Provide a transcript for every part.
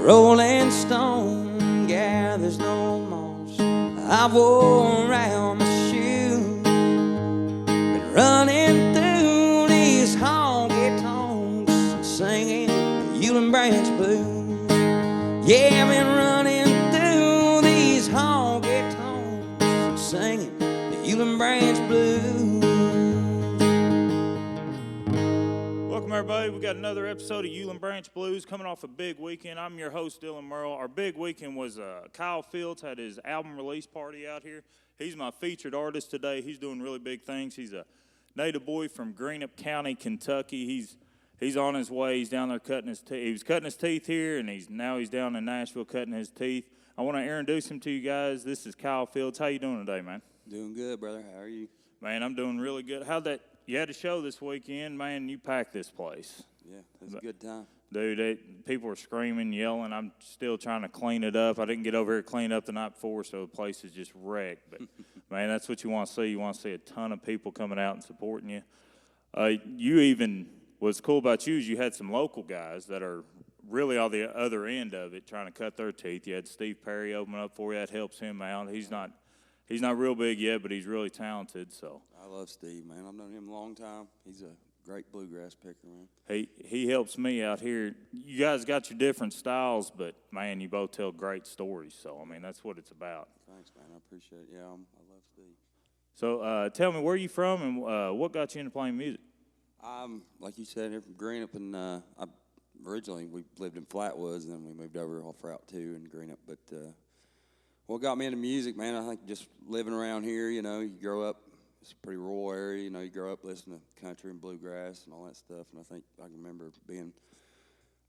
Rolling stone gathers no moss. I've worn around my shoe. Been running through these honky tonks and singing the Hewlin Branch blues. Yeah, I've been running through these honky tonks and singing the Hewlin Branch blues. Welcome, everybody. We got another episode of Hewlin Branch Blues coming off a big weekend. I'm your host, Dylan Merle. Our big weekend was Kyle Fields had his album release party out here. He's my featured artist today. He's doing really big things. He's a native boy from Greenup County, Kentucky. He's on his way. He's down there cutting his teeth. He was cutting his teeth here, and he's down in Nashville cutting his teeth. I want to introduce him to you guys. This is Kyle Fields. How you doing today, man? Doing good, brother. How are you? Man, I'm doing really good. You had a show this weekend, man. You packed this place. Yeah, it was a good time. Dude, people were screaming, yelling. I'm still trying to clean it up. I didn't get over here to clean up the night before, so the place is just wrecked. But, man, that's what you want to see. You want to see a ton of people coming out and supporting you. What's cool about you is you had some local guys that are really on the other end of it trying to cut their teeth. You had Steve Perry open up for you. That helps him out. He's not real big yet, but he's really talented. So I love Steve, man. I've known him a long time. He's a great bluegrass picker, man. He helps me out here. You guys got your different styles, but, man, you both tell great stories. So, I mean, that's what it's about. Thanks, man. I appreciate it. Yeah, I love Steve. So tell me, where are you from and what got you into playing music? Like you said, here from Greenup, and originally we lived in Flatwoods, and then we moved over off Route 2 in Greenup. But what got me into music, man, I think just living around here, you grow up. It's a pretty rural area, you grow up listening to country and bluegrass and all that stuff. And I think I can remember being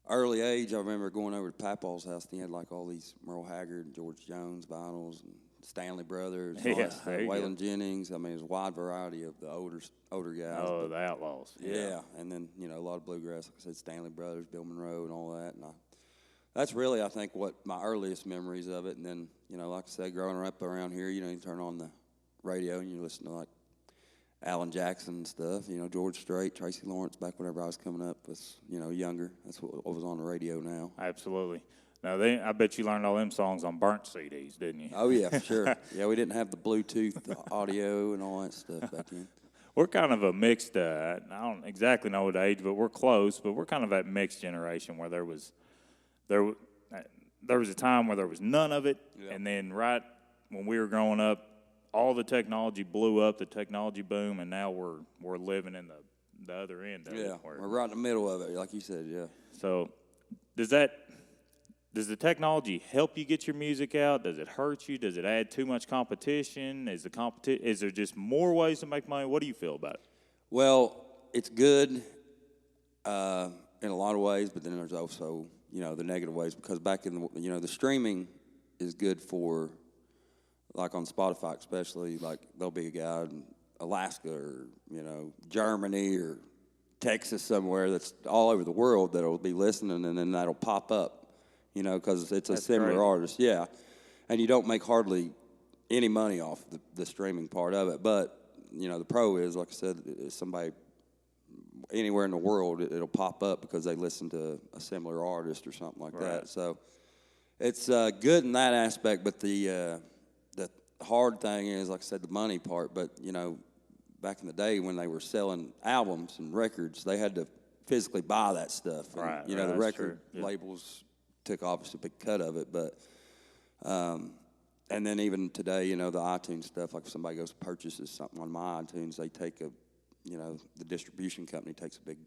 early age, I remember going over to Papaw's house, and he had like all these Merle Haggard and George Jones vinyls and Stanley Brothers, all that stuff, Waylon Jennings. I mean, it was a wide variety of the older guys. Oh, the Outlaws. Yeah, and then, a lot of bluegrass, like I said, Stanley Brothers, Bill Monroe and all that. And that's really, I think, what my earliest memories of it. And then, like I said, growing up around here, you turn on the radio and you listen to, like, Alan Jackson and stuff, George Strait, Tracy Lawrence, back whenever I was coming up, was, younger. That's what was on the radio now. Absolutely. Now, I bet you learned all them songs on burnt CDs, didn't you? Oh, yeah, for sure. Yeah, we didn't have the Bluetooth audio and all that stuff back then. We're kind of a mixed, I don't exactly know what age, but we're close, but we're kind of that mixed generation where there was a time where there was none of it, and then right when we were growing up, all the technology blew up, the technology boom, and now we're living in the other end of it. Yeah, we're right in the middle of it, like you said, yeah. So does the technology help you get your music out? Does it hurt you? Does it add too much competition? Is there just more ways to make money? What do you feel about it? Well, it's good in a lot of ways, but then there's also, the negative ways, because back in the streaming is good for, like on Spotify especially, like there'll be a guy in Alaska or, Germany or Texas somewhere that's all over the world that'll be listening, and then that'll pop up, because it's a similar artist. Yeah. And you don't make hardly any money off the streaming part of it. But, the pro is, like I said, somebody anywhere in the world, it'll pop up because they listen to a similar artist or something like that. So it's good in that aspect, but the hard thing is, like I said, the money part. But, back in the day when they were selling albums and records, they had to physically buy that stuff. And, the record labels took obviously a big cut of it. But, and then even today, the iTunes stuff, like if somebody goes purchases something on my iTunes, they take the distribution company takes a big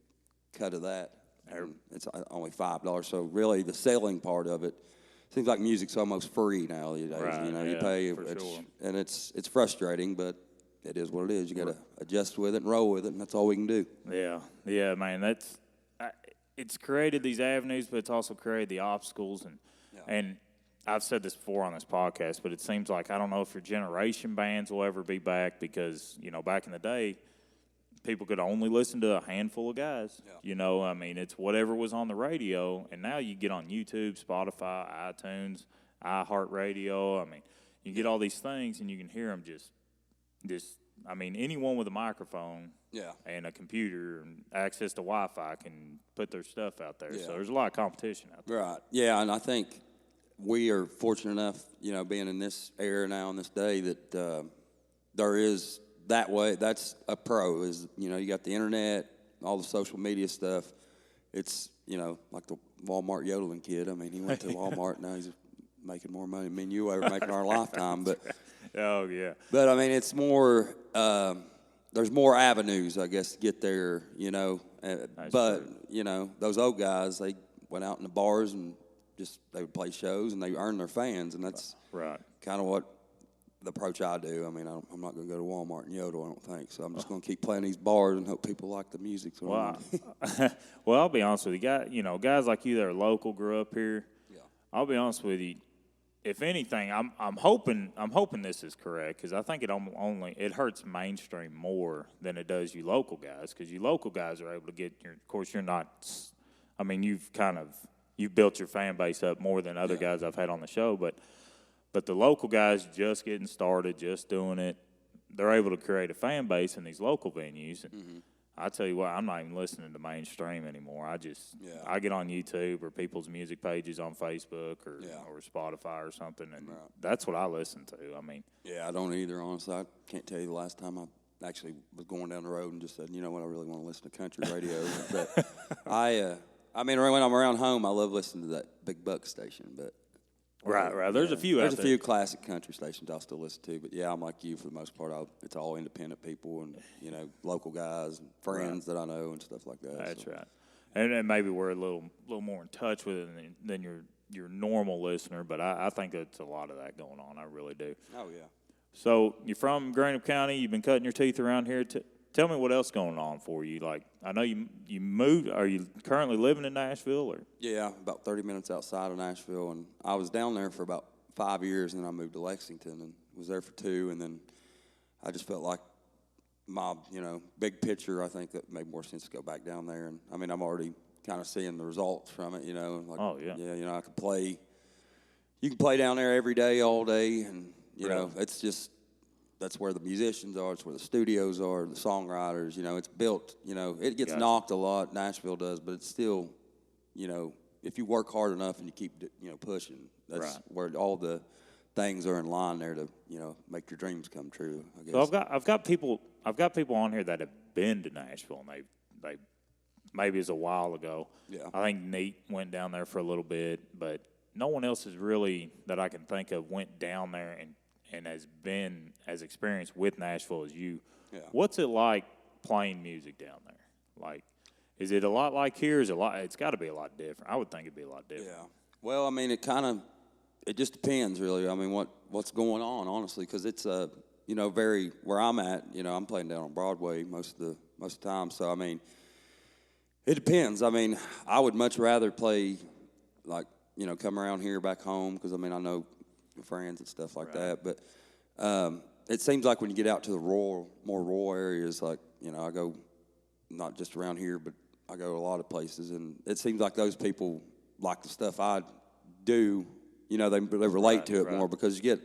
cut of that. And it's only $5. So really the selling part of it, seems like music's almost free nowadays. Right, you pay, sure. And it's frustrating, but it is what it is. You got to adjust with it and roll with it, and that's all we can do. Yeah, man. It's created these avenues, but it's also created the obstacles, and I've said this before on this podcast, but it seems like I don't know if your generation bands will ever be back because back in the day, people could only listen to a handful of guys. Yeah. I mean, it's whatever was on the radio, and now you get on YouTube, Spotify, iTunes, iHeartRadio. I mean, you get all these things, and you can hear them just. I mean, anyone with a microphone Yeah. And a computer and access to Wi-Fi can put their stuff out there. Yeah. So there's a lot of competition out there. Right. Yeah, and I think we are fortunate enough, being in this era now in this day that there is that way. That's a pro is, you got the internet, all the social media stuff. It's, like the Walmart yodeling kid. I mean, he went to Walmart, now he's making more money than me and you ever make in our lifetime. But Oh, yeah. But I mean, it's more. There's more avenues, I guess, to get there. But true. Those old guys, they went out in the bars and they would play shows and they earned their fans, and that's Right. kind of what the approach I do. I mean, I'm not going to go to Walmart and yodel. I don't think so. I'm just going to keep playing these bars and hope people like the music. So Well, I'll be honest with you. Guys like you that are local, grew up here. Yeah. I'll be honest with you. If anything, I'm hoping this is correct, because I think it hurts mainstream more than it does you local guys, because you local guys are able to get of course you're not. I mean, you've built your fan base up more than other guys I've had on the show, but the local guys just getting started, just doing it, they're able to create a fan base in these local venues. And I tell you what, I'm not even listening to mainstream anymore. I get on YouTube or people's music pages on Facebook or Spotify or something, and that's what I listen to. I mean, yeah, I don't either. Honestly, I can't tell you the last time I actually was going down the road and just said, you know what, I really want to listen to country radio. But I mean, when I'm around home, I love listening to that Big Buck station. But right. There's a few. There's a few classic country stations I'll still listen to. But yeah, I'm like you for the most part. It's all independent people and local guys and friends that I know and stuff like that. That's right. And maybe we're a little more in touch with it than your normal listener. But I think it's a lot of that going on. I really do. Oh yeah. So you're from Greenup County. You've been cutting your teeth around here. Tell me what else is going on for you. Like, I know you moved. Are you currently living in Nashville? Or? Yeah, about 30 minutes outside of Nashville. And I was down there for about 5 years, and then I moved to Lexington and was there for 2. And then I just felt like my, big picture, I think that made more sense to go back down there. And, I mean, I'm already kind of seeing the results from it, Like, oh, yeah. Yeah, I could play. You can play down there every day, all day. And, it's just. That's where the musicians are. It's where the studios are, the songwriters. It's built. It gets knocked a lot. Nashville does, but it's still, if you work hard enough and you keep, pushing, that's where all the things are in line there to, make your dreams come true. I guess. So I've got people on here that have been to Nashville, and they maybe it's a while ago. Yeah. I think Nate went down there for a little bit, but no one else is really that I can think of went down there and has been as experienced with Nashville as you. Yeah. What's it like playing music down there? Like, is it a lot like here? It's got to be a lot different. I would think it'd be a lot different. Yeah. Well, I mean, it just depends, really. I mean, what's going on, honestly, because it's very where I'm at. I'm playing down on Broadway most of the time. So I mean, it depends. I mean, I would much rather play like come around here back home because I mean I know friends and stuff like that. But it seems like when you get out to the more rural areas, like, I go not just around here, but I go to a lot of places, and it seems like those people like the stuff I do, they relate to it more because you get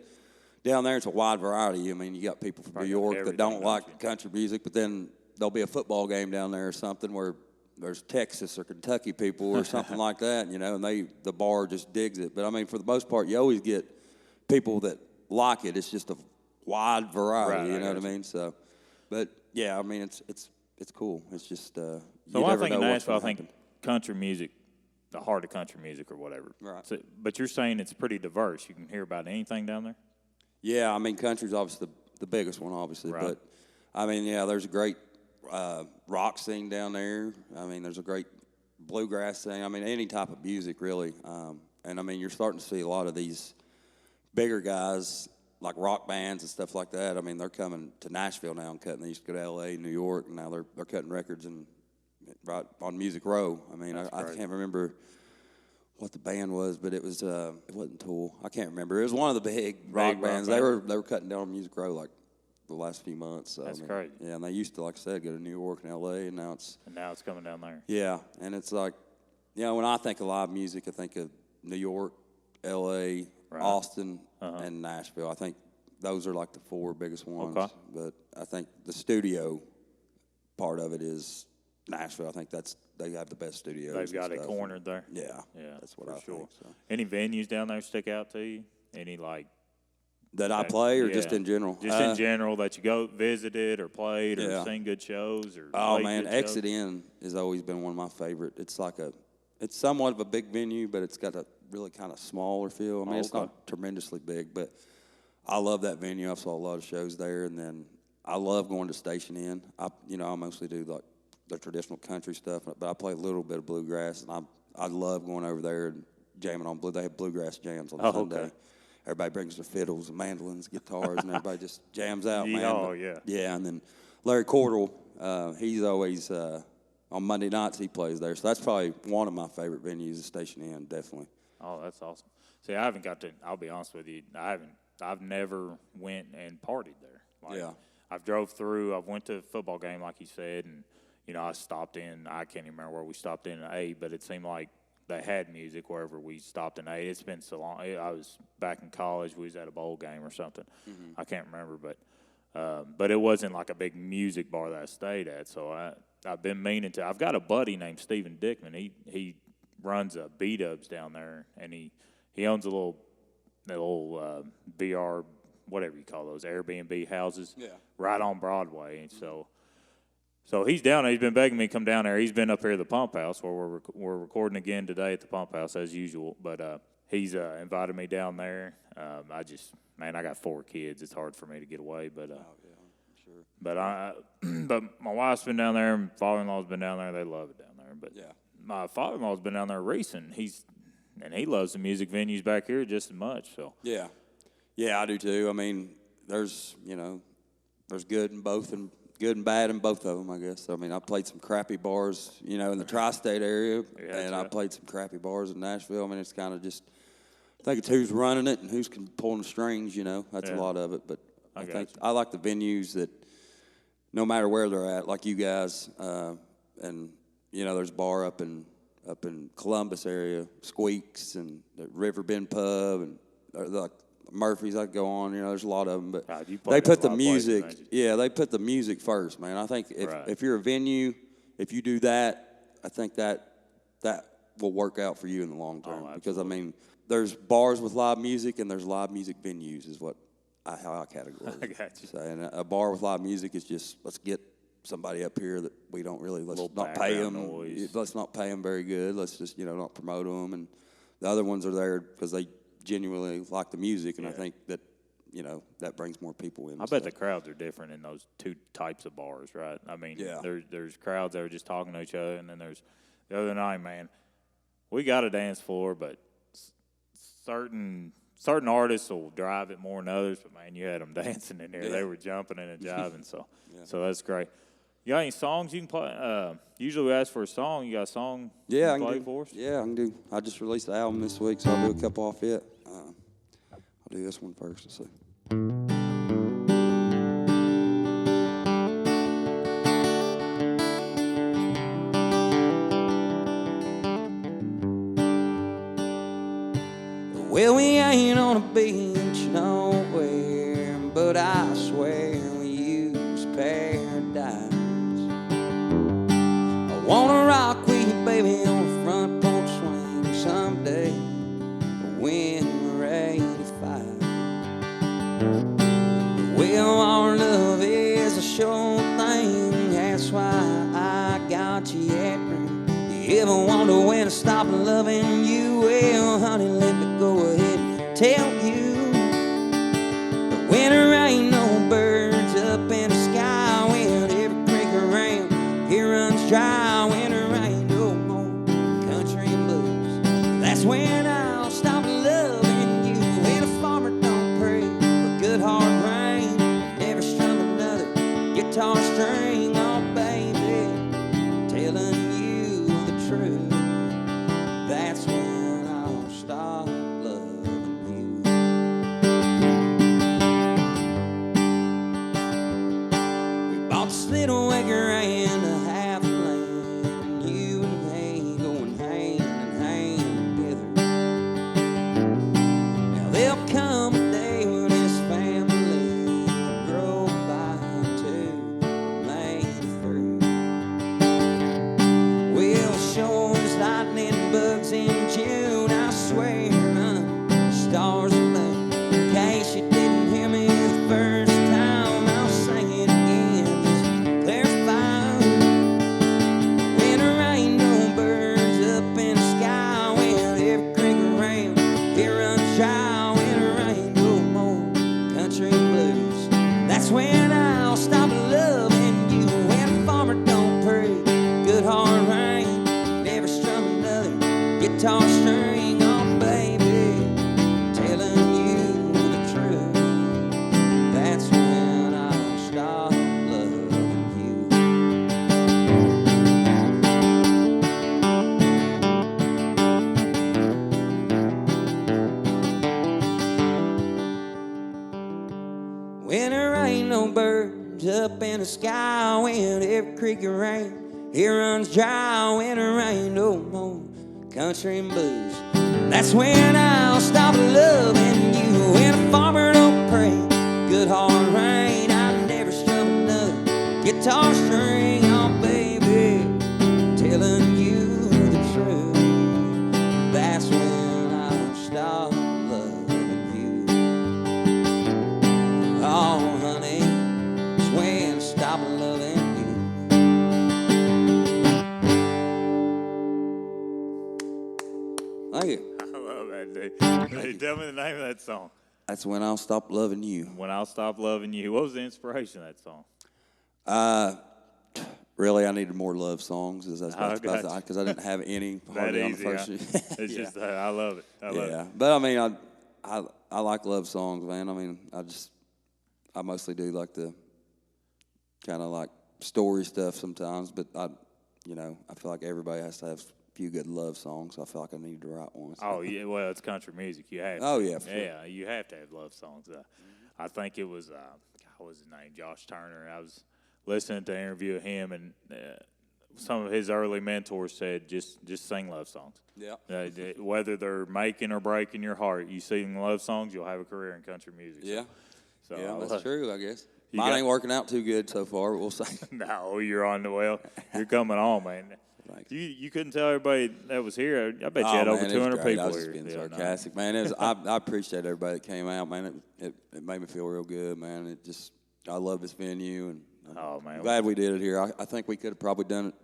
down there, it's a wide variety. I mean, you got people from New York that don't like country music, but then there'll be a football game down there or something where there's Texas or Kentucky people or something like that, and the bar just digs it. But, I mean, for the most part, you always get people that like it. It's just a wide variety, you know what I mean? So, but yeah, I mean it's cool. It's just so I think in Nashville, I think country music, the heart of country music or whatever. Right. So, but you're saying it's pretty diverse. You can hear about anything down there. Yeah, I mean country's obviously the biggest one, obviously. Right. But I mean, yeah, there's a great rock scene down there. I mean, there's a great bluegrass thing. I mean, any type of music really. And I mean, you're starting to see a lot of these bigger guys like rock bands and stuff like that. I mean, they're coming to Nashville now and cutting. They used to go to L.A., New York, and now they're cutting records right on Music Row. I mean, I can't remember what the band was, but it wasn't Tool. I can't remember. It was one of the big rock bands. They were cutting down on Music Row like the last few months. So, that's crazy. Yeah, and they used to, like I said, go to New York and L.A., and now it's coming down there. Yeah, and it's like, when I think of live music, I think of New York, L.A., Austin, and Nashville. I think those are like the 4 biggest ones. Okay. But I think the studio part of it is Nashville. I think they have the best studios. They've got it cornered there. Yeah, Yeah, that's what for I sure. think. So. Any venues down there stick out to you? Any that I play, or yeah. just in general? Just in general, that you go visited or played or Yeah. seen good shows or Oh played man, good Exit shows? In has always been one of my favorite. It's somewhat of a big venue, but it's got a really kind of smaller feel. I mean, it's not tremendously big, but I love that venue. I saw a lot of shows there, and then I love going to Station Inn. I mostly do like the traditional country stuff, but I play a little bit of bluegrass, and I love going over there and jamming on blue. They have bluegrass jams on Sunday. Okay. Everybody brings their fiddles and mandolins, guitars, and everybody just jams out, man. Oh, yeah. Yeah, and then Larry Cordell, he's always on Monday nights he plays there. So that's probably one of my favorite venues, is Station Inn, definitely. Oh, that's awesome. See, I haven't got to. I'll be honest with you. I've never went and partied there. Yeah. I've drove through. I've went to a football game, like you said, and I stopped in. I can't even remember where we stopped in at 8, but it seemed like they had music wherever we stopped in 8. It's been so long. I was back in college. We was at a bowl game or something. Mm-hmm. I can't remember, but it wasn't like a big music bar that I stayed at. So I've been meaning to. I've got a buddy named Stephen Dickman. He runs a B-Dubs down there, and he owns a little VR, whatever you call those, Airbnb houses, right on Broadway. And so he's down there. He's been begging me to come down there. He's been up here at the Pump House, where we're recording again today at the Pump House as usual. But he's invited me down there. I got 4 kids. It's hard for me to get away. But Sure. but my wife's been down there, and father-in-law's been down there. They love it down there. But my father-in-law's been down there recent. He loves the music venues back here just as much. So yeah, I do too. I mean, there's good and good and bad in both of them, I guess. I mean, I played some crappy bars, in the tri-state area, and I played some crappy bars in Nashville. I mean, it's kind of just, I think it's who's running it and who's pulling the strings. That's a lot of it. But I like the venues that, no matter where they're at, like you guys, and there's a bar up in Columbus area, Squeaks, and the River Bend Pub, and like Murphy's. I go on, there's a lot of them, but they put the music. They put the music first, man. I think if you're a venue, if you do that, I think that will work out for you in the long term. Because I mean, there's bars with live music and there's live music venues, is how I categorize it. I got you. So, and a bar with live music is just, let's get somebody up here that we don't really, let's not pay them. Let's not pay them very good. Let's just, not promote them. And the other ones are there because they genuinely like the music, and I think that, that brings more people in. I bet the crowds are different in those 2 types of bars, right? I mean, there's crowds that are just talking to each other, and then there's the other night, man, we got a dance floor, but certain artists will drive it more than others, but, man, you had them dancing in there. Yeah. They were jumping and jiving, so that's great. You got any songs you can play? Usually we ask for a song. You got a song you can play for us? Yeah, I can do. I just released the album this week, so I'll do a couple off it. I'll do this one first. Let's see. Well, we ain't on a beach nowhere, but I swear we use paradise. I wanna rock with you, baby, on the front porch swing someday, when we're 85. Well, our love is a sure thing, that's why I got you at ring. You ever wonder when to stop loving you? Well, honey, let me go ahead and tell you. But when there ain't no birds up in the sky, when every creek around here runs dry, when there ain't no more country blues, that's when I'll stop loving you. When a farmer don't pray for good hard rain, never strum another guitar string, oh baby, telling you the truth, that's when I'll stop loving you. We bought this little acre and a half of land, and you and me going hand in hand together. guitar string on, baby, telling you the truth. That's when I'll stop loving you. When there ain't no birds up in the sky, when every creek and rain here runs dry, when there ain't no more country and blues, that's when I'll stop loving you. When a farmer don't pray, good hard rain, I never struck another guitar string on, baby, telling you the truth. That's when I'll stop loving you. Oh, honey, it's when I stop loving you. Thank you. I love that, dude. Hey, tell me the name of that song. That's when I'll stop loving you. When I'll Stop Loving You. What was the inspiration of that song? Really, I needed more love songs because I didn't have any That hardly on the easy, first. huh? It's Yeah. just, I love it. I love Yeah, it. but I mean, I like love songs, man. I mean, I mostly do like the kind of like story stuff sometimes, but I feel like everybody has to have a few good love songs. So I feel like I need to write one. So. Oh, yeah, well, it's country music. You have to. Oh, yeah, for sure. Yeah, you have to have love songs. I think it was, what was his name, Josh Turner. I was listening to an interview of him, and some of his early mentors said, just sing love songs. Yeah. Whether they're making or breaking your heart, you sing love songs, you'll have a career in country music. Yeah. So Yeah, I that's love- true, I guess. You Mine got- ain't working out too good so far, but we'll see. No, you're on the well. You're coming on, man. Thanks. You couldn't tell everybody that was here. I bet you Oh, had man, over it was 200 great. people I was here. just being the other night. sarcastic, man. I appreciate everybody that came out, man. It made me feel real good, man. I love this venue, and Oh, man. I'm glad we did it here. I think we could have probably done it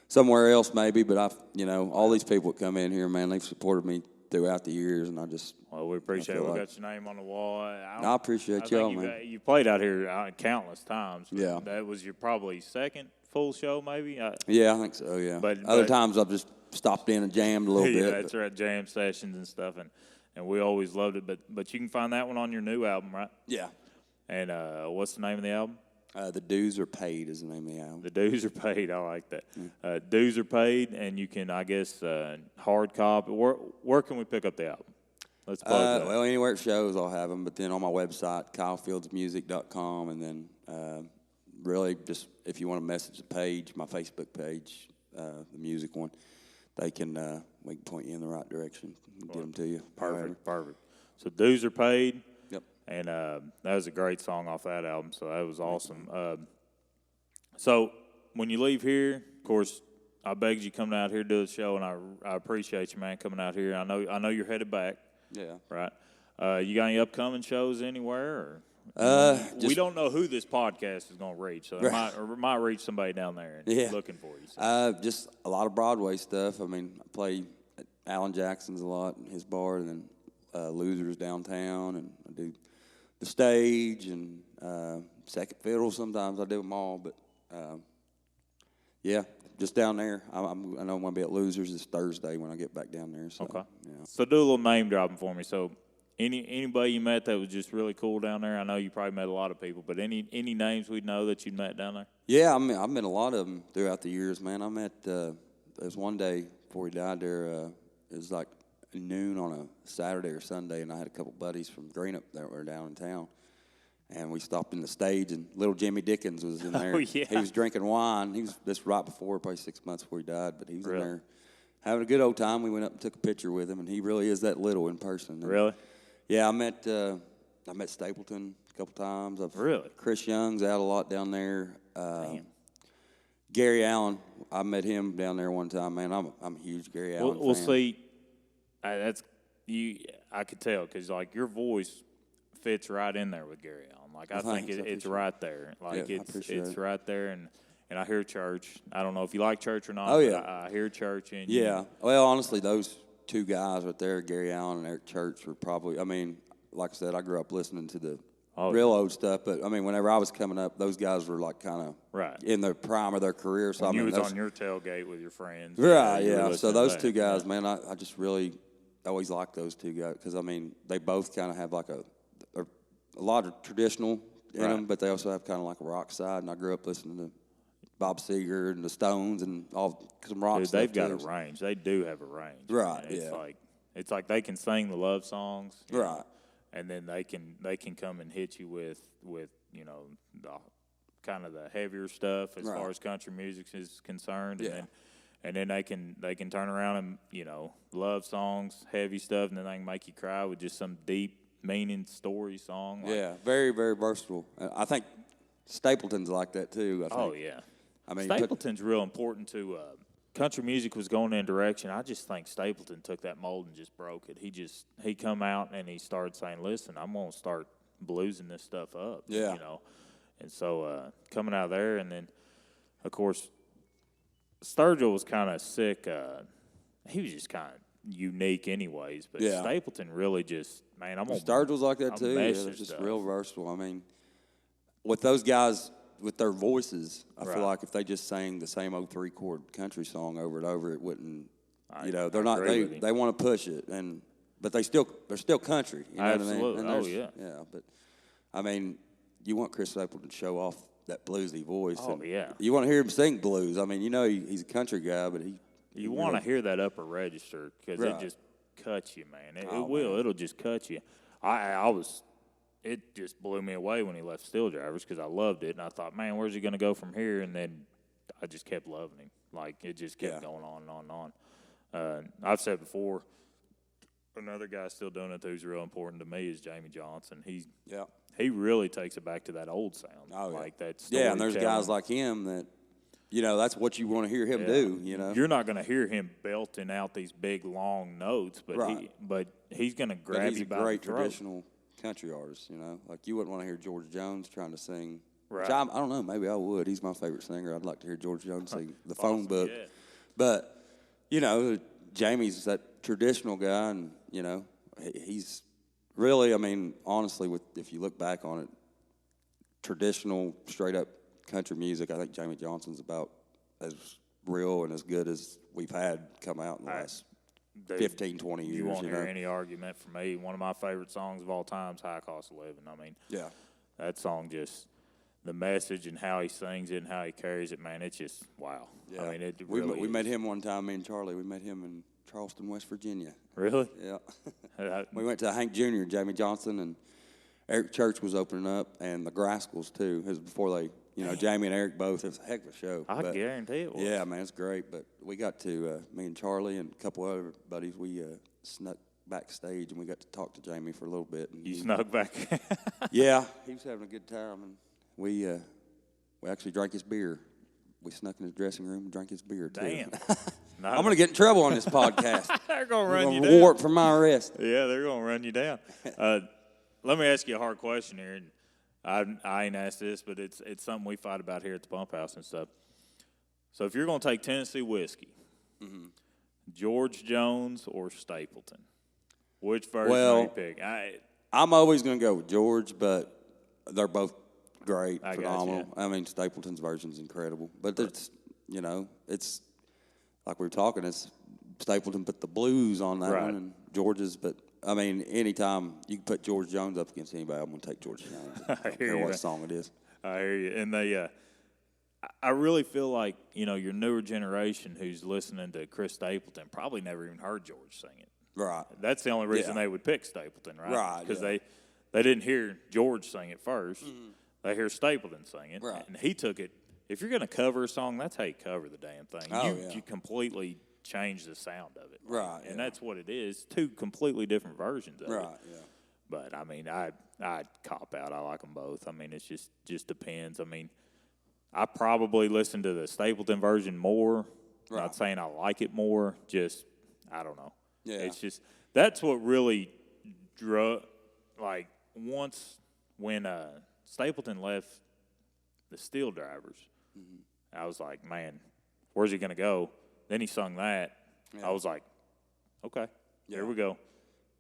somewhere else, maybe, but all these people that come in here, man, they've supported me throughout the years, and I just. Well, we appreciate it. feel We like- got your name on the wall. I appreciate I y'all, think man. you played out here countless times. But Yeah. That was your probably second full show, maybe. Yeah, I think so. Yeah. But- Other but- times I've just stopped in and jammed a little Yeah, bit. that's right. Jam sessions and stuff, and we always loved it. But you can find that one on your new album, right? Yeah. And what's the name of the album? The Dues Are Paid is the name of the album. The dues are paid. I like that. Dues are paid, and you can, I guess, hard copy. Where can we pick up the album? Let's plug that. Well, anywhere it shows, I'll have them. But then on my website, kylefieldsmusic.com, and then really just if you want to message the page, my Facebook page, the music one, we can point you in the right direction and get them to you. However. Perfect. So dues are paid. Yep. And that was a great song off that album, so that was awesome. So when you leave here, of course, I begged you to come out here to do the show, and I appreciate you, man, coming out here. I know you're headed back. Yeah. Right. You got any upcoming shows anywhere? We don't know who this podcast is going to reach, so it might reach somebody down there and looking for you. So. Just a lot of Broadway stuff. I mean, I play at Alan Jackson's a lot in his bar, and then Losers downtown, and I do the stage and second fiddle. Sometimes I do them all, but yeah, just down there. I know I'm going to be at Losers this Thursday when I get back down there. So, Okay. Yeah. So do a little name dropping for me. So anybody you met that was just really cool down there? I know you probably met a lot of people, but any names we'd know that you met down there? Yeah, I've met a lot of them throughout the years, man. I met, there was one day before he died there, it was like noon on a Saturday or Sunday, and I had a couple buddies from Greenup that were down in town. And we stopped in the stage, and little Jimmy Dickens was in there. Oh, yeah. He was drinking wine. He was this right before, probably 6 months before he died, but he was Really? in there having a good old time. We went up and took a picture with him, and he really is that little in person. And Really? yeah, I met Stapleton a couple times. Really? Chris Young's out a lot down there. Gary Allen, I met him down there one time. Man, I'm a huge Gary Allen We'll fan. see. That's you. I could tell because like your voice fits right in there with Gary Allen. Like I think Thanks, I it's appreciate right there. Like Yeah, I appreciate it's it. right there, and I hear church. I don't know if you like church or not. Oh, but yeah. I hear church and Yeah. Well, honestly, those two guys right there, Gary Allen and Eric Church, were probably. I mean, like I said, I grew up listening to the real old stuff. But I mean, whenever I was coming up, those guys were like kind of Right. in the prime of their career. So When I mean, you was those, on your tailgate with your friends. right, you were yeah. So listening to those that. two guys, man, I just really always liked those two guys because I mean, they both kind of have like a lot of traditional in them, but they also have kind of like a rock side. And I grew up listening to Bob Seger and the Stones and all some rock Dude, stuff. they've got too. a range. They do have a range. Right, Man. yeah. It's like they can sing the love songs. you Right. know, and then they can come and hit you with you know the kind of the heavier stuff as Right. far as country music is concerned. Yeah. And then they can turn around and love songs, heavy stuff, and then they can make you cry with just some deep meaning story song. Like, Yeah, very, very versatile. I think Stapleton's like that too. I think. oh yeah. I mean, Stapleton's real important to country music was going in a direction. I just think Stapleton took that mold and just broke it. He come out and he started saying, "Listen, I'm gonna start bluesing this stuff up." Yeah. And so coming out of there, and then of course Sturgill was kind of sick. He was just kind of unique, anyways. But Yeah. Stapleton really just I'm gonna Sturgill's like that I'll too. Yeah, mesh they're their just stuff. real versatile. I mean, with those guys with their voices, I Right. feel like if they just sang the same old 3-chord country song over and over, it wouldn't. They're I not. agree with you. They want to push it, but they're still country. You know Absolutely. what I mean? Oh, yeah. Yeah, but I mean, you want Chris Stapleton to show off that bluesy voice. Oh, and yeah. You want to hear him sing blues. I mean, he's a country guy, but You want to hear that upper register because Right. it just cuts you, man. It Oh, will. man. It'll just cut you. It just blew me away when he left Steel Drivers because I loved it. And I thought, man, where's he going to go from here? And then I just kept loving him. Like, it just kept Yeah. going on and on and on. I've said before, another guy still doing it who's real important to me is Jamie Johnson. Yeah. He really takes it back to that old sound. Oh, yeah. Like that Yeah, and there's storytelling. guys like him that, that's what you want to hear him Yeah. do. You're not going to hear him belting out these big long notes, but Right. he's going to But grab he's you a by great the throat. traditional country artist. Like you wouldn't want to hear George Jones trying to sing. Right. Which I don't know. Maybe I would. He's my favorite singer. I'd like to hear George Jones sing the phone Awesome, book. yeah. But Jamie's that traditional guy, and he's really. I mean, honestly, if you look back on it, traditional, straight up country music, I think Jamie Johnson's about as real and as good as we've had come out in the last Dude, 15, 20 years. You won't hear any argument from me. One of my favorite songs of all time is High Cost of Living. I mean, Yeah. that song just, the message and how he sings it and how he carries it, man, it's just, wow. Yeah. I mean, it we really met is. him one time, me and Charlie. We met him in Charleston, West Virginia. Really? Yeah. We went to Hank Jr. and Jamie Johnson, and Eric Church was opening up, and the Grascals, too. It was before they, Jamie and Eric both. It was a heck of a show. I But, guarantee it was. yeah, man, it's great. But we got to, me and Charlie and a couple other buddies, we snuck backstage, and we got to talk to Jamie for a little bit. And You snuck back. yeah, he was having a good time, and we actually drank his beer. We snuck in his dressing room and drank his beer, too. Damn. I'm going to get in trouble on this podcast. They're going to I'm run you gonna down. warrant for my arrest. Yeah, they're going to run you down. Let me ask you a hard question here. And I ain't asked this, but it's something we fight about here at the Pump House and stuff. So if you're going to take Tennessee whiskey, George Jones or Stapleton, which version do you pick? I'm always going to go with George, but they're both great, I got phenomenal. you. I mean, Stapleton's version is incredible. But it's, it's like we were talking, it's Stapleton put the blues on that Right. one and George's. But, I mean, anytime you can put George Jones up against anybody, I'm going to take George Jones. I don't hear care you, what man. song it is. I hear you. And I really feel like, your newer generation who's listening to Chris Stapleton probably never even heard George sing it. Right. That's the only reason Yeah. they would pick Stapleton, right? Right, Because yeah. they didn't hear George sing it first. They hear Stapleton sing it. Right. And he took it. If you're going to cover a song, that's how you cover the damn thing. Oh, yeah. You completely change the sound of it. Right, And yeah. that's what it is. Two completely different versions of it. Right, yeah. But, I mean, I cop out. I like them both. I mean, it's just depends. I mean, I probably listen to the Stapleton version more. Right. Not saying I like it more. Just, I don't know. Yeah. It's just, that's what really once when Stapleton left the Steel Drivers, I was like, man, where's he going to go? Then he sung that. Yeah. I was like, okay, here Yeah. we go.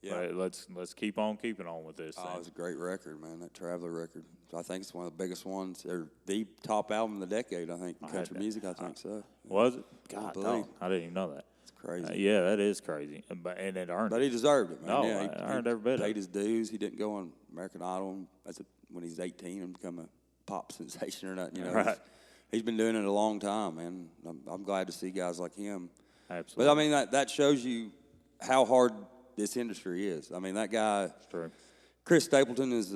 Yeah. But let's keep on keeping on with this. Oh, it was a great record, man. That Traveler record. I think it's one of the biggest ones, or the top album of the decade. I think in country music. I think so. Was it? God, believe. I didn't even know that. It's crazy. Yeah, that is crazy. And it earned. But he deserved it, man. No, yeah, he earned every bit of it. Paid his dues. He didn't go on American Idol when he's 18 and become a pop sensation or nothing. You know, Right. he's been doing it a long time, man. I'm glad to see guys like him. Absolutely. But I mean, that shows you how hard this industry is. I mean, that guy, True. Chris Stapleton, is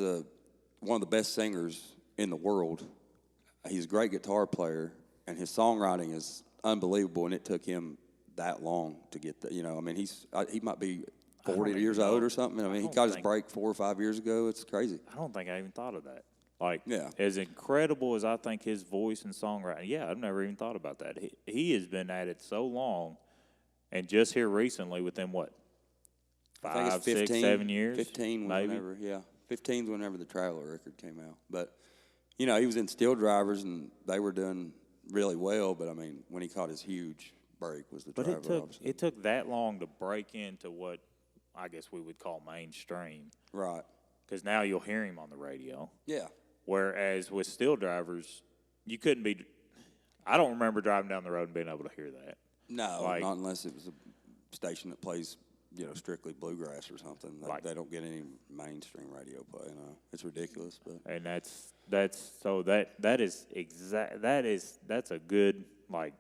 one of the best singers in the world. He's a great guitar player, and his songwriting is unbelievable. And it took him that long to get that. You know, I mean, he might be 40 years old or something. I mean, he got his break 4 or 5 years ago. It's crazy. I don't think I even thought of that. Like, Yeah. as incredible as I think his voice and songwriting, yeah, I've never even thought about that. He has been at it so long, and just here recently, within what, I think 5, it's 15, 6, 7 years, 15 maybe. whenever, yeah. 15's whenever the Traveler record came out. But, you know, he was in Steel Drivers, and they were doing really well. But, I mean, when he caught his huge break was the But Traveler, obviously. it took that long to break into what I guess we would call mainstream, Right. because now you'll hear him on the radio. Yeah. Whereas with Steel Drivers, you couldn't be. I don't remember driving down the road and being able to hear that. No, Like- not unless it was a station that plays, you know, strictly bluegrass or something. They don't get any mainstream radio play. You know, it's ridiculous. But And that's a good like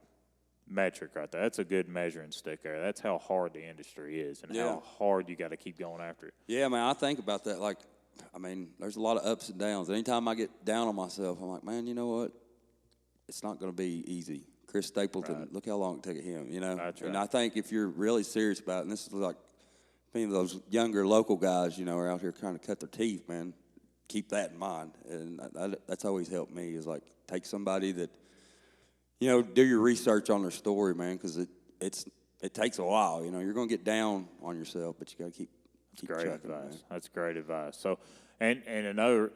metric right there. That's a good measuring stick there. That's how hard the industry is and Yeah. how hard you got to keep going after it. yeah, man, I think about that. Like, I mean, there's a lot of ups and downs. Anytime I get down on myself, I'm like, man, you know what? It's not going to be easy. Chris Stapleton, look how long it took him. You know, That's and right. I think if you're really serious about it, and this is like, many of those younger local guys, you know, are out here trying to cut their teeth, man. Keep that in mind, and that's always helped me. Is like take somebody that, you know, do your research on their story, man, because it takes a while. You know, you're gonna get down on yourself, but you got to keep Great trucking, advice. man. That's great advice. So, and another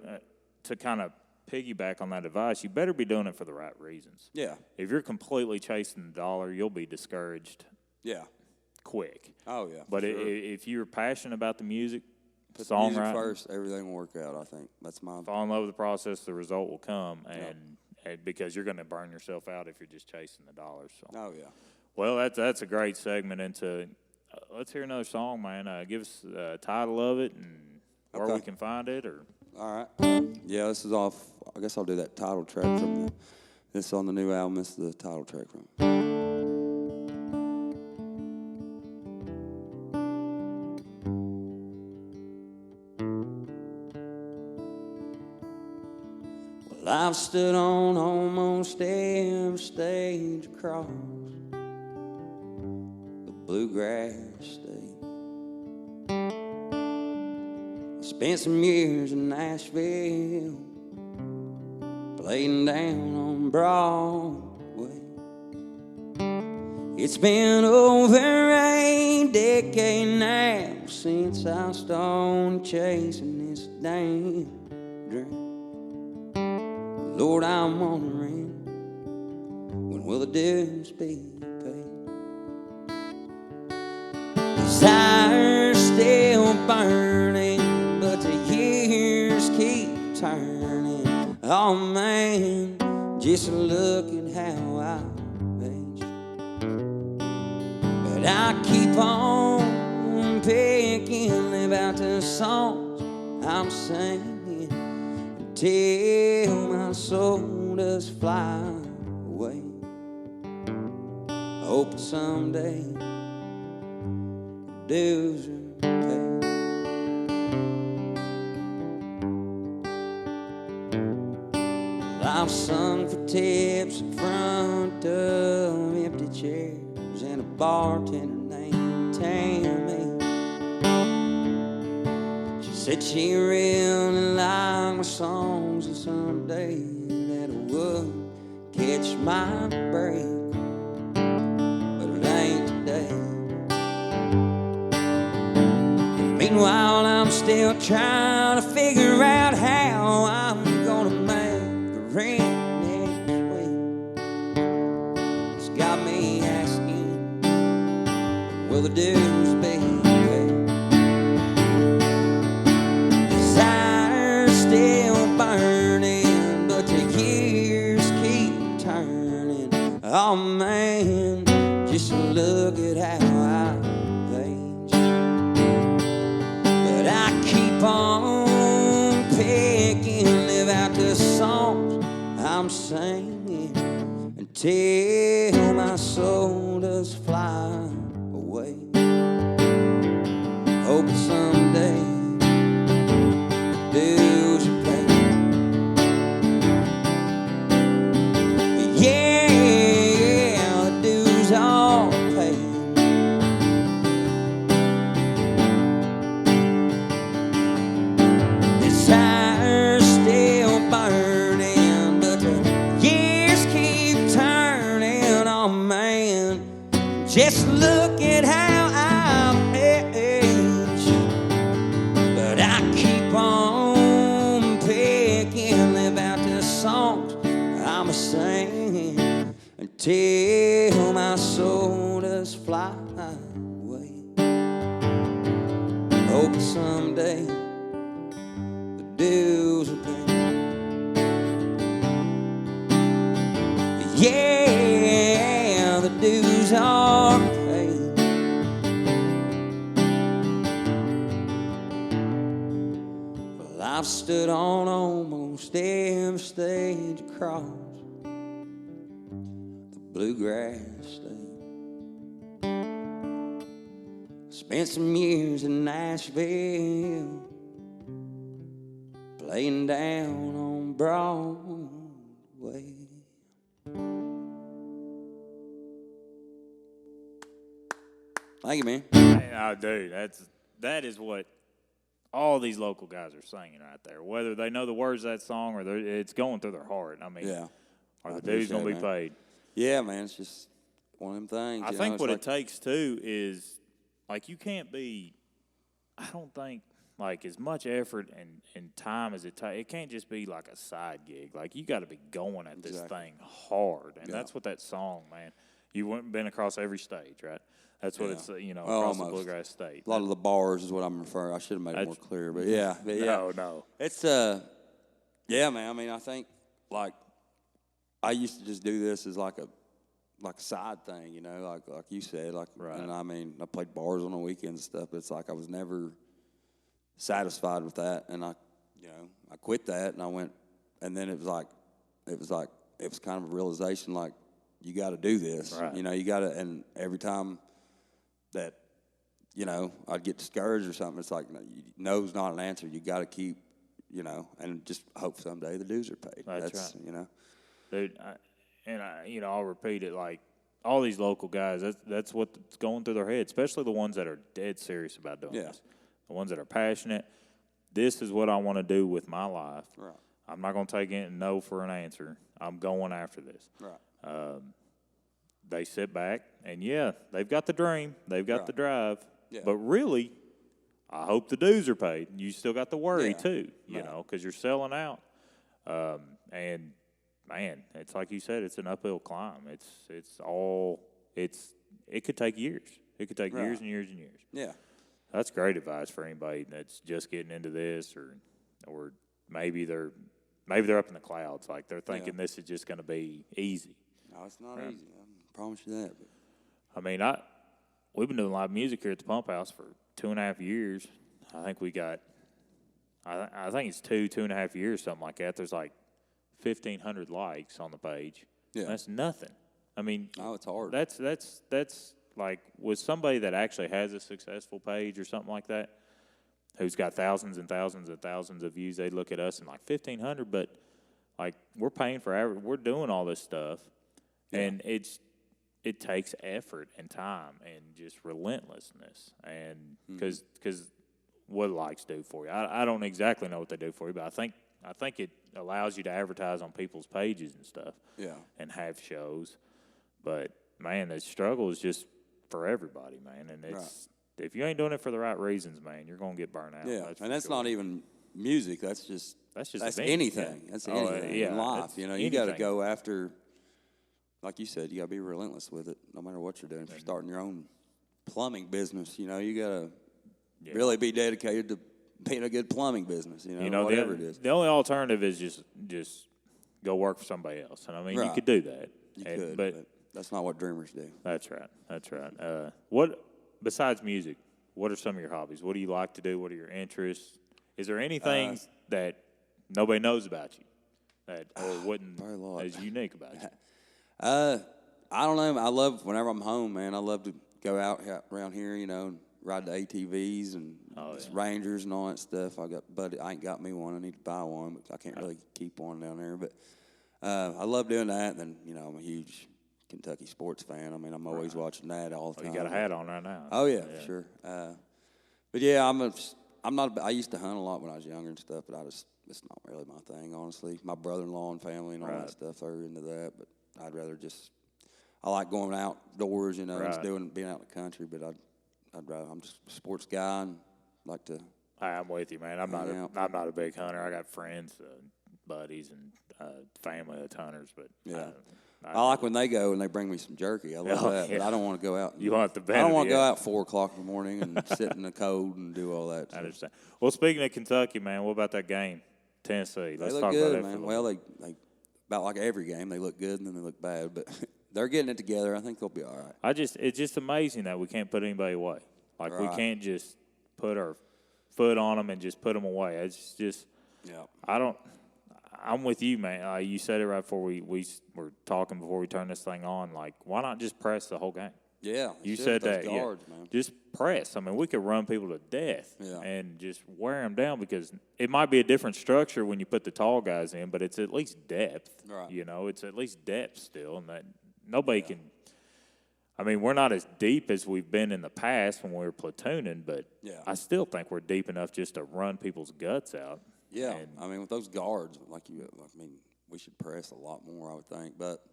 to kind of piggyback on that advice, you better be doing it for the right reasons. Yeah, If you're completely chasing the dollar, you'll be discouraged yeah. quick. Oh yeah. But for sure. if you're passionate about the music, Put the music songwriting, first, everything will work out. I think that's my. fall in love with the process, the result will come, and because you're going to burn yourself out if you're just chasing the dollars. So. Oh yeah. Well, that's a great segment into. Let's hear another song, man. Give us the title of it and where Okay. we can find it, or All right. Yeah, this is off. I guess I'll do that title track from this on the new album. This is the title track from. Well, I've stood on almost every stage across the bluegrass state. Spent some years in Nashville, playing down on Broadway. It's been over a decade now since I started chasing this damn dream. Lord, I'm wondering, when will the dues be paid? Desire's still burning, but the years keep turning. Oh man, just look at how I've aged. But I keep on picking about the songs I'm singing until my soul does fly away. Hope someday dues are paid. I've sung for tips in front of empty chairs and a bartender named Tammy. She said she really liked my songs and someday that I would catch my break, but it ain't today. Meanwhile, I'm still trying to figure out how I'm gonna make the rent next week. It's got me asking, will the dues be paid? Just look at how I've aged. But I keep on picking, live out the songs I'm singing until my soul does fly away. Hope someday dues are paid. Yeah, the dues are paid. This fire's still burning, but the years keep turning. Oh man, just look at how I've aged. But I keep on picking, live out the songs I'm singing until my soul does fly away. Hope someday the dues will pay. Yeah, the dues are paid. Well, I've stood on almost every stage across the bluegrass state. Spent some years in Nashville, playing down on Broadway. Thank you, man. Oh, dude, that is what all these local guys are singing right there. Whether they know the words of that song or it's going through their heart. I mean, Yeah. are the dudes going to be paid? Yeah, man, it's just one of them things. I think what it takes, too, is, like, you can't be, I don't think, like, as much effort and time as it takes, it can't just be like a side gig. Like, you got to be going at this thing hard. And that's what that song, man. You've been across every stage, right? That's what it's, you know, across the bluegrass state. A lot of the bars is what I'm referring. I should have made it more clear, but yeah. No. It's, yeah, man. I mean, I think, like, I used to just do this as like a side thing, you know, like you said, like, and I mean, I played bars on the weekends and stuff, but it's like I was never satisfied with that, and I quit that, and I went, and then it was kind of a realization, like, you got to do this, you know, you got to, and every time that, you know, I'd get discouraged or something, it's like, no's not an answer, you got to keep, you know, and just hope someday the dues are paid. That's right. You know. Dude, you know, I'll repeat it, like, all these local guys, that's what's going through their head, especially the ones that are dead serious about doing this. The ones that are passionate. This is what I want to do with my life. Right. I'm not going to take no for an answer. I'm going after this. Right. They sit back, and, yeah, they've got the dream. They've got the drive. Yeah. But really, I hope the dues are paid. You still got the worry, too, you know, because you're selling out. And, man, it's like you said, it's an uphill climb. It could take years. It could take years and years and years. Yeah. That's great advice for anybody that's just getting into this, or maybe they're up in the clouds, like they're thinking this is just going to be easy. No, it's not easy. I promise you that. But. I mean, we've been doing live music here at the Pump House for 2.5 years. I think we got, I think it's 2.5 years, something like that. There's like 1,500 likes on the page. Yeah, that's nothing. I mean, no, it's hard. That's like, with somebody that actually has a successful page or something like that, who's got thousands and thousands and thousands of views, they look at us and like 1,500, but like we're paying for we're doing all this stuff, and it takes effort and time and just relentlessness, and because what likes do for you, I don't exactly know what they do for you, but I think it allows you to advertise on people's pages and stuff, and have shows, but man, the struggle is just for everybody, man, and it's if you ain't doing it for the right reasons, man, you're gonna get burnt out. Yeah, and that's not even music. That's anything. Yeah. That's anything in life. You know, you got to go after. Like you said, you got to be relentless with it, no matter what you're doing. If you're starting your own plumbing business, you know, you got to really be dedicated to being a good plumbing business. You know, whatever it is. The only alternative is just go work for somebody else. And I mean, you could do that. You could, but That's not what dreamers do. That's right. That's right. What besides music? What are some of your hobbies? What do you like to do? What are your interests? Is there anything that nobody knows about you that or wouldn't as unique about you? I don't know. I love whenever I'm home, man. I love to go out around here, and ride the ATVs and Rangers and all that stuff. I ain't got me one. I need to buy one, but I can't really keep one down there. But I love doing that. And then I'm a huge Kentucky sports fan. I mean, I'm always watching that all the time. You got a hat on right now. Oh yeah, for sure. But yeah, I'm not. I used to hunt a lot when I was younger and stuff, but it's not really my thing, honestly. My brother-in-law and family and all that stuff are into that, but I'd rather I like going outdoors, and being out in the country, but I'm just a sports guy and like to. I'm with you, man. I'm not a big hunter. I got friends, buddies, and family that's hunters, but I like when they go and they bring me some jerky. I love that, but I don't want to go out. You want the I don't want to go out 4 o'clock in the morning and sit in the cold and do all that. I understand. Well, speaking of Kentucky, man, what about that game, Tennessee? Let's talk good, about that. Man. Well, they about like every game, they look good and then they look bad, but they're getting it together. I think they'll be all right. It's just amazing that we can't put anybody away. Like we can't just put our foot on them and just put them away. It's just, I'm with you, man. You said it right before we were talking before we turned this thing on. Like, why not just press the whole game? Yeah, you said that. Guards, man. Just press. I mean, we could run people to death and just wear them down because it might be a different structure when you put the tall guys in, but it's at least depth. Right. It's at least depth still, and that nobody can. I mean, we're not as deep as we've been in the past when we were platooning, but I still think we're deep enough just to run people's guts out. Yeah, I mean, with those guards, we should press a lot more, I would think. But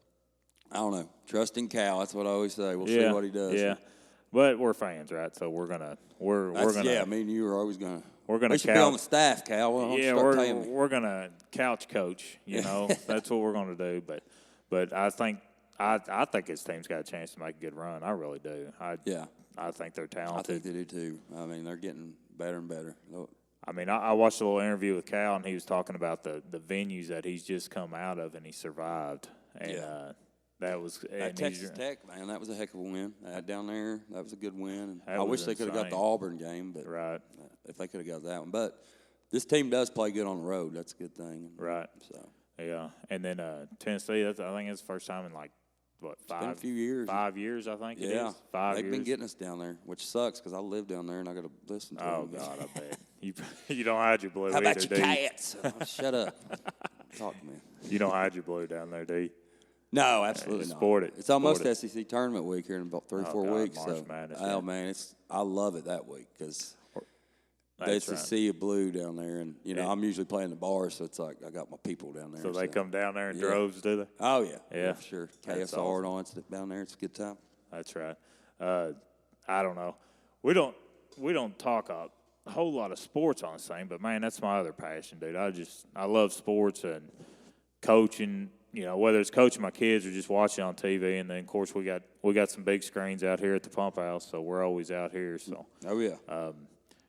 I don't know. Trust in Cal. That's what I always say. We'll see what he does. Yeah, but we're fans, right? So we're gonna. Yeah, I mean, you were always gonna. We're gonna. We should be on the staff, Cal. We're gonna couch coach. That's what we're gonna do. But I think this team's got a chance to make a good run. I really do. I think they're talented. I think they do too. I mean, they're getting better and better. I mean, I watched a little interview with Cal, and he was talking about the venues that he's just come out of, and he survived. And that was Texas Tech, man. That was a heck of a win. Down there, that was a good win. I wish they could have got the Auburn game, but if they could have got that one. But this team does play good on the road. That's a good thing. Right. So and then Tennessee. I think it's the first time in like. What, it's been a few years. 5 years, I think. Yeah, it is. 5 years. They've been getting us down there, which sucks because I live down there and I got to listen to them. Oh God, I bet you don't hide your blue. How about either, your cats? Shut up. Talk to me. You don't hide your blue down there, do you? No, absolutely not. Sport it. It's almost SEC tournament week here in about 3-4 weeks. March Madness, man, I love it that week because. There's a sea of blue down there, and I'm usually playing the bar, so it's like I got my people down there. So they come down there in droves, do they? Oh yeah, for sure. KSR and all that down there. It's a good time. That's right. I don't know. We don't talk a whole lot of sports on this thing, but man, that's my other passion, dude. I love sports and coaching. Whether it's coaching my kids or just watching on TV, and then of course we got some big screens out here at the pump house, so we're always out here. So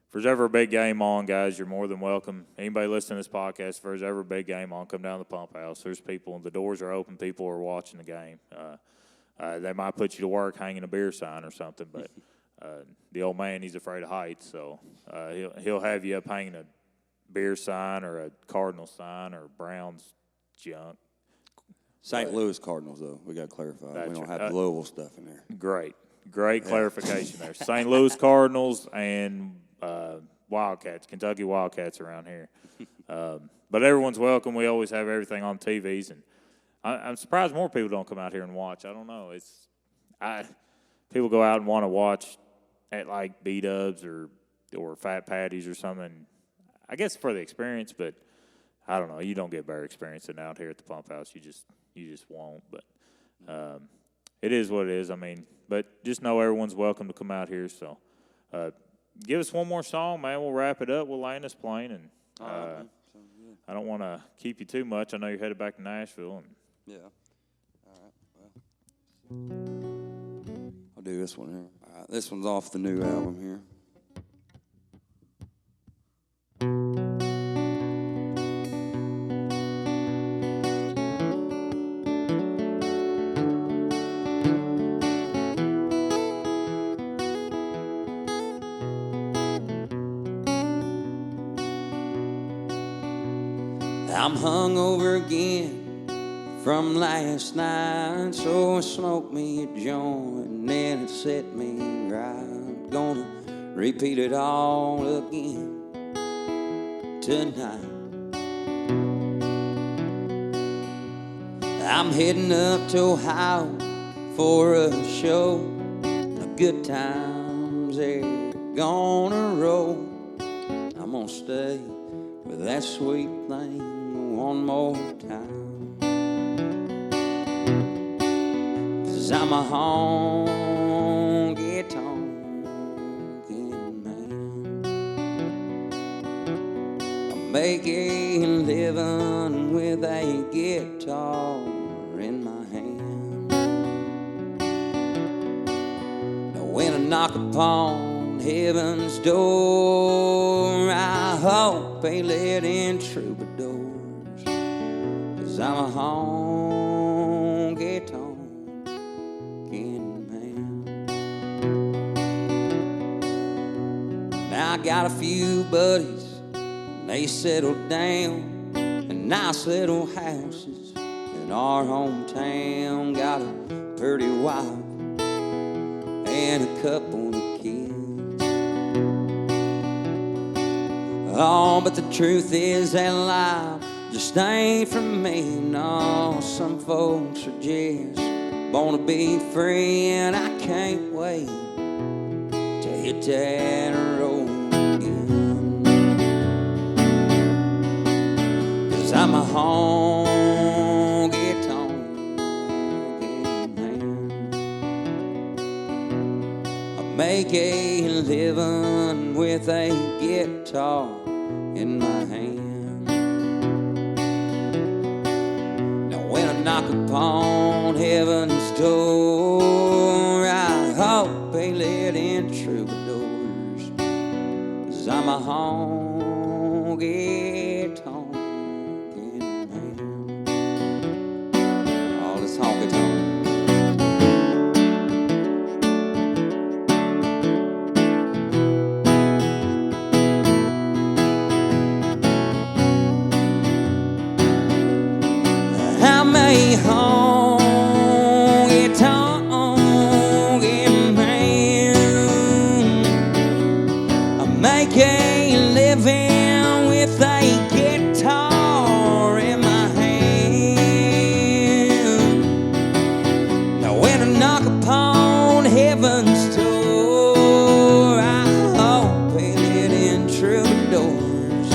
if there's ever a big game on, guys, you're more than welcome. Anybody listening to this podcast, if there's ever a big game on, come down to the pump house. There's people, and the doors are open. People are watching the game. They might put you to work hanging a beer sign or something, but the old man, he's afraid of heights, so he'll have you up hanging a beer sign or a Cardinal sign or Browns junk. St. Louis Cardinals, though, we got to clarify. We don't have Louisville stuff in there. Great clarification there. St. Louis Cardinals and Wildcats, Kentucky Wildcats around here. But everyone's welcome. We always have everything on TVs, and I'm surprised more people don't come out here and watch. I don't know. People go out and want to watch at like B-Dubs or Fat Patties or something. I guess for the experience, but I don't know. You don't get better experience than out here at the pump house. You just won't. But it is what it is. I mean, but just know everyone's welcome to come out here. So. Give us one more song, man. We'll wrap it up. We'll land this plane, and I don't want to keep you too much. I know you're headed back to Nashville. Yeah. All right. Well, I'll do this one here. All right. This one's off the new album here. I'm hungover again from last night, so I smoked me a joint and then it set me right. Gonna repeat it all again tonight. I'm heading up to Ohio for a show. The good times they're gonna roll. I'm gonna stay with that sweet thing one more time. 'Cause I'm a honky-tonkin' man. I make a living with a guitar in my hand. Now when I knock upon heaven's door, I hope they let in troubadours. 'Cause I'm a honky-tonkin' man. Now I got a few buddies, they settled down in nice little houses in our hometown. Got a pretty wife and a couple of kids. Oh, but the truth is that life just ain't for me. No, some folks are just wanna be free, and I can't wait to hit that road again. 'Cause I'm a honky-tonkin' man. I make a living with a guitar in my hand. Now when I knock upon heaven's door, I hope they let in troubadours. 'Cause I'm a honky-tonkin' man. Oh, this honky-tonk. I'm a honky-tonkin' man. I make a living with a guitar in my hand. Now when I knock upon heaven's door, I hope they let in troubadours.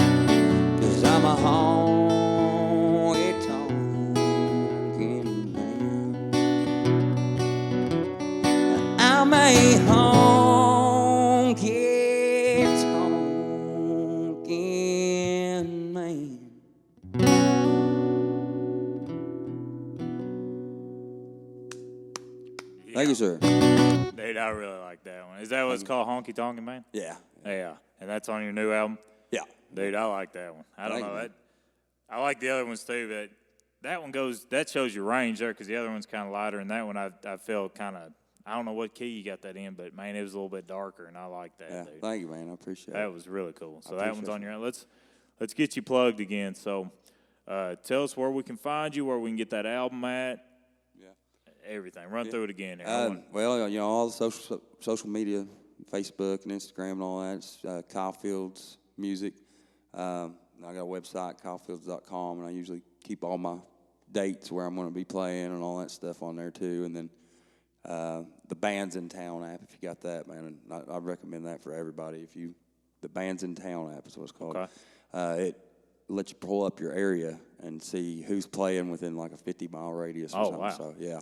'Cause I'm a honky-tonkin' man. I'm a honky-tonkin' man. Thank you, sir. Dude, I really like that one. Is that what it's called, Honky Tonkin' Man? Yeah. Yeah. And that's on your new album? Yeah. Dude, I like that one. I don't Thank know. you, That I like the other ones too, but that one goes, that shows your range there, because the other one's kind of lighter, and that one I felt kind of, I don't know what key you got that in, but man, it was a little bit darker, and I like that, Yeah. dude. Thank you, man. I appreciate That it. was really cool. So I that one's appreciate on your, let's get you plugged again. So tell us where we can find you, where we can get that album at. Everything. Run through it again. Well, you know, all the social media, Facebook and Instagram and all that, it's Kyle Fields Music. I got a website, kylefields.com, and I usually keep all my dates where I'm going to be playing and all that stuff on there too. And then the Bands in Town app, if you got that, man, I recommend that for everybody. The Bands in Town app is what it's called. Okay. It lets you pull up your area and see who's playing within like a 50-mile radius or something. Wow. So, yeah.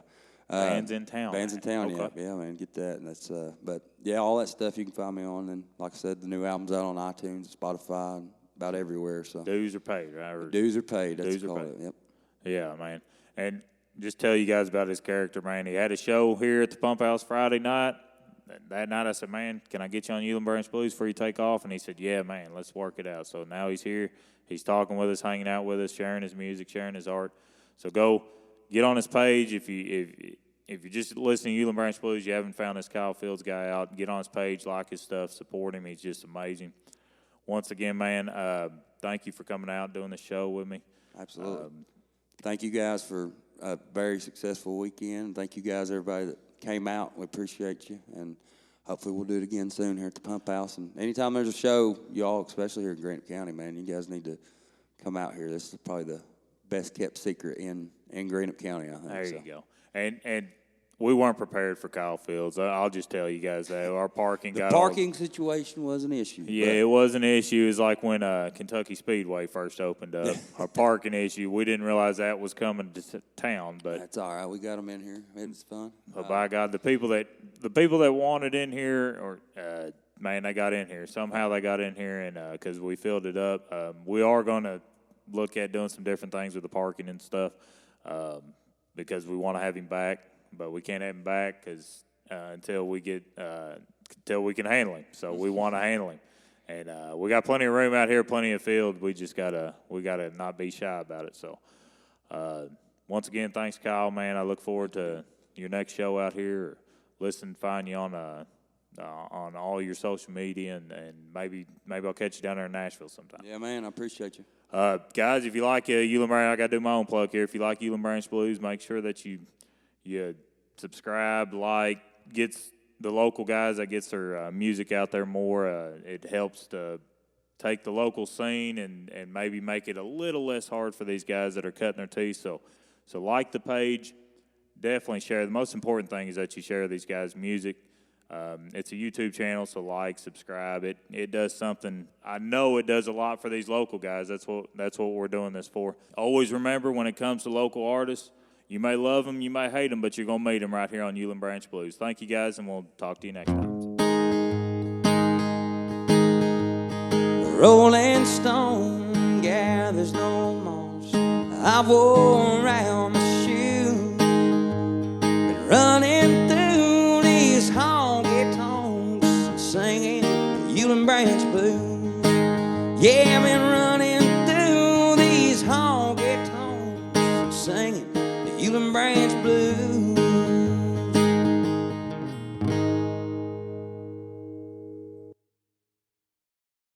Bands in Town. Bands in Town, Okay. yeah, man, get that. And that's, but yeah, all that stuff you can find me on. And like I said, the new album's out on iTunes, Spotify, and about everywhere. So Dues are paid, right? dues are paid. That's Dues are called paid. it. Yep. Yeah, man. And just tell you guys about his character, man. He had a show here at the Pump House Friday night. That night I said, man, can I get you on Euland Branch Blues before you take off? And he said, yeah, man, let's work it out. So now he's here. He's talking with us, hanging out with us, sharing his music, sharing his art. So go get on his page. If you're just listening to Euland Branch Blues, you haven't found this Kyle Fields guy out, get on his page, like his stuff, support him. He's just amazing. Once again, man, thank you for coming out and doing the show with me. Absolutely. Thank you guys for a very successful weekend. Thank you guys, everybody that came out. We appreciate you, and hopefully we'll do it again soon here at the Pump House. And anytime there's a show, y'all, especially here in Greenup County, man, you guys need to come out here. This is probably the best kept secret in Greenup County, I think. There you go. And we weren't prepared for Kyle Fields. I'll just tell you guys that our parking situation was an issue. Yeah, it was an issue. It was like when Kentucky Speedway first opened up. Our parking issue, we didn't realize that was coming to town, but that's all right. We got them in here. It was fun. But by God, the people that wanted in here, or man, they got in here. Somehow they got in here, and because we filled it up, we are going to look at doing some different things with the parking and stuff because we want to have him back. But we can't have him back because until we can handle him. So we want to handle him, and we got plenty of room out here, plenty of field. We just gotta not be shy about it. So once again, thanks, Kyle, man. I look forward to your next show out here. Or find you on all your social media, and maybe I'll catch you down there in Nashville sometime. Yeah, man, I appreciate you. Guys, if you like Ulen Branch, I got to do my own plug here. If you like Ulen Branch Blues, make sure that you subscribe, gets the local guys, that gets their music out there more. It helps to take the local scene and maybe make it a little less hard for these guys that are cutting their teeth. So like the page, definitely share. The most important thing is that you share these guys' music. It's a YouTube channel, so subscribe. It does something. I know it does a lot for these local guys. That's what we're doing this for. Always remember, when it comes to local artists, you may love them, you may hate them, but you're going to meet them right here on Ulen Branch Blues. Thank you, guys, and we'll talk to you next time. Rolling stone gathers no moss. I wore around my shoe. Been running through these honky tonks, singing Ulen Branch Blues. Yeah, I've been